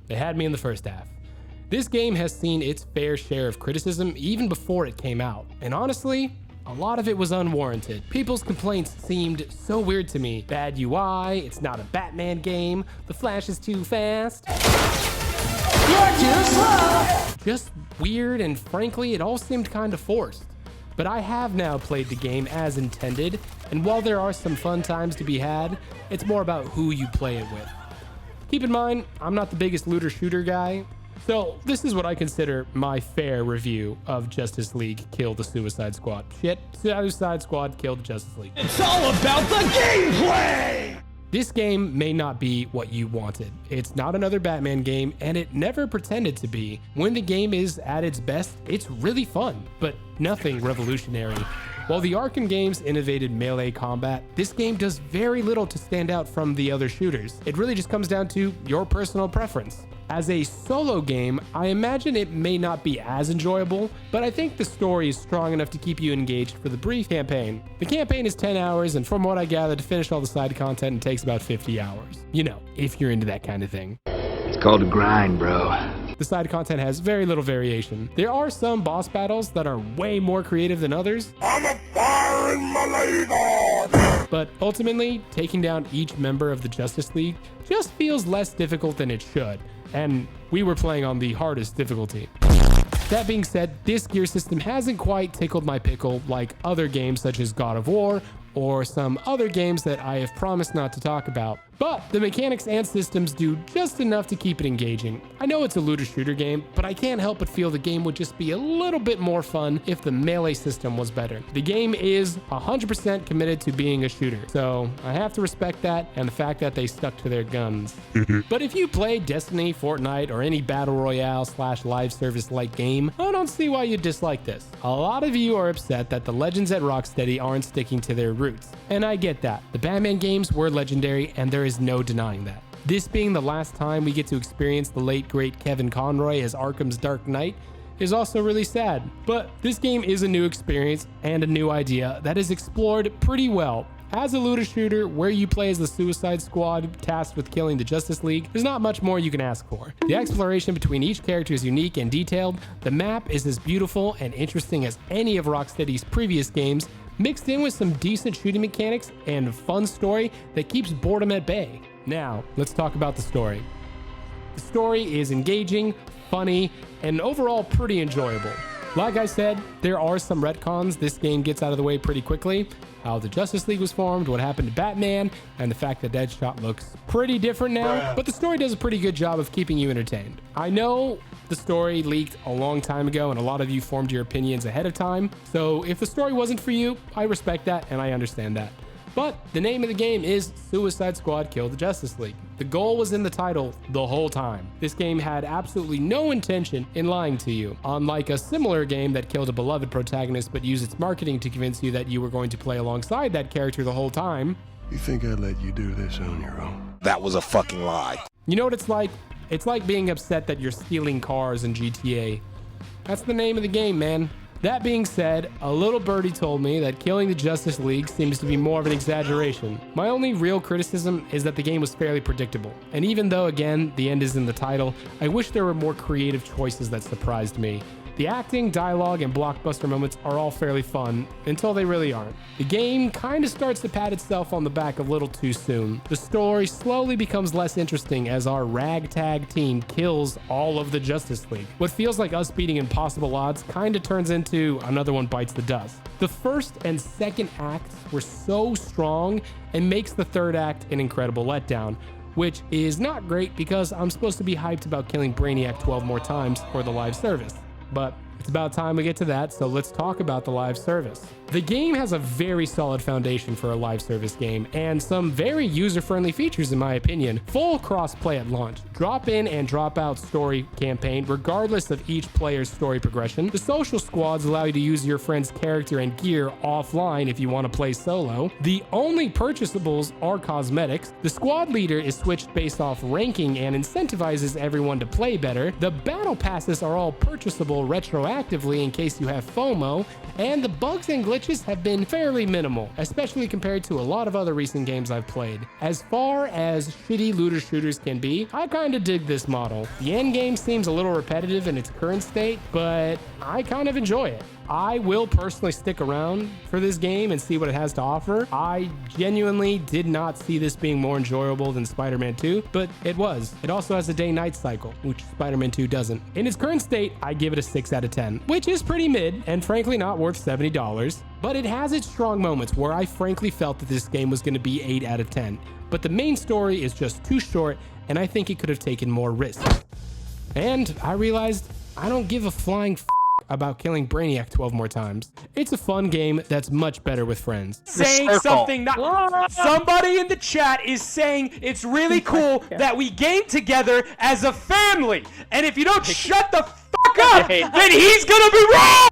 They had me in the first half. This game has seen its fair share of criticism even before it came out, and honestly, a lot of it was unwarranted. People's complaints seemed so weird to me. Bad UI, it's not a Batman game, the Flash is too fast. You're too slow! Just weird, and frankly, it all seemed kind of forced. But I have now played the game as intended, and while there are some fun times to be had, it's more about who you play it with. Keep in mind, I'm not the biggest looter shooter guy, so this is what I consider my fair review of Justice League Kill the Suicide Squad. Shit, Suicide Squad killed Justice League. It's all about the gameplay! This game may not be what you wanted. It's not another Batman game, and it never pretended to be. When the game is at its best, it's really fun, but nothing revolutionary. While the Arkham games innovated melee combat, this game does very little to stand out from the other shooters. It really just comes down to your personal preference. As a solo game, I imagine it may not be as enjoyable, but I think the story is strong enough to keep you engaged for the brief campaign. The campaign is 10 hours, and from what I gathered, to finish all the side content, it takes about 50 hours. You know, if you're into that kind of thing. It's called a grind, bro. The side content has very little variation. There are some boss battles that are way more creative than others. I'm a fire in my leg. But ultimately, taking down each member of the Justice League just feels less difficult than it should. And we were playing on the hardest difficulty. That being said, this gear system hasn't quite tickled my pickle like other games such as God of War or some other games that I have promised not to talk about. But the mechanics and systems do just enough to keep it engaging. I know it's a looter shooter game, but I can't help but feel the game would just be a little bit more fun if the melee system was better. The game is 100% committed to being a shooter, so I have to respect that and the fact that they stuck to their guns. But if you play Destiny, Fortnite, or any battle royale / live service like game, I don't see why you dislike this. A lot of you are upset that the legends at Rocksteady aren't sticking to their roots, and I get that. The Batman games were legendary, and there is no denying that. This being the last time we get to experience the late great Kevin Conroy as Arkham's Dark Knight is also really sad. But this game is a new experience and a new idea that is explored pretty well. As a looter shooter where you play as the Suicide Squad tasked with killing the Justice League, there's not much more you can ask for. The exploration between each character is unique and detailed. The map is as beautiful and interesting as any of Rocksteady's previous games, mixed in with some decent shooting mechanics and a fun story that keeps boredom at bay. Now, let's talk about the story. The story is engaging, funny, and overall pretty enjoyable. Like I said, there are some retcons this game gets out of the way pretty quickly. How the Justice League was formed, what happened to Batman, and the fact that Deadshot looks pretty different now. But the story does a pretty good job of keeping you entertained. I know the story leaked a long time ago and a lot of you formed your opinions ahead of time. So if the story wasn't for you, I respect that and I understand that. But the name of the game is Suicide Squad Kill the Justice League. The goal was in the title the whole time. This game had absolutely no intention in lying to you. Unlike a similar game that killed a beloved protagonist but used its marketing to convince you that you were going to play alongside that character the whole time. You think I'd let you do this on your own? That was a fucking lie. You know what it's like? It's like being upset that you're stealing cars in GTA. That's the name of the game, man. That being said, a little birdie told me that killing the Justice League seems to be more of an exaggeration. My only real criticism is that the game was fairly predictable. And even though, again, the end is in the title, I wish there were more creative choices that surprised me. The acting, dialogue, and blockbuster moments are all fairly fun, until they really aren't. The game kind of starts to pat itself on the back a little too soon. The story slowly becomes less interesting as our ragtag team kills all of the Justice League. What feels like us beating impossible odds kind of turns into another one bites the dust. The first and second acts were so strong and makes the third act an incredible letdown, which is not great because I'm supposed to be hyped about killing Brainiac 12 more times for the live service. But it's about time we get to that, so let's talk about the live service. The game has a very solid foundation for a live service game and some very user-friendly features in my opinion. Full cross-play at launch, drop in and drop out story campaign regardless of each player's story progression. The social squads allow you to use your friend's character and gear offline if you want to play solo. The only purchasables are cosmetics. The squad leader is switched based off ranking and incentivizes everyone to play better. The battle passes are all purchasable retroactively in case you have FOMO, and the bugs and glitches have been fairly minimal, especially compared to a lot of other recent games I've played. As far as shitty looter shooters can be, I kinda dig this model. The endgame seems a little repetitive in its current state, but I kind of enjoy it. I will personally stick around for this game and see what it has to offer. I genuinely did not see this being more enjoyable than Spider-Man 2, but it was. It also has a day-night cycle, which Spider-Man 2 doesn't. In its current state, I give it a 6 out of 10, which is pretty mid and frankly not worth $70, but it has its strong moments where I frankly felt that this game was going to be 8 out of 10. But the main story is just too short, and I think it could have taken more risks. And I realized I don't give a flying about killing Brainiac 12 more times. It's a fun game that's much better with friends. Saying something not. Somebody in the chat is saying it's really cool that we game together as a family. And if you don't shut the fuck up, then he's gonna be wrong!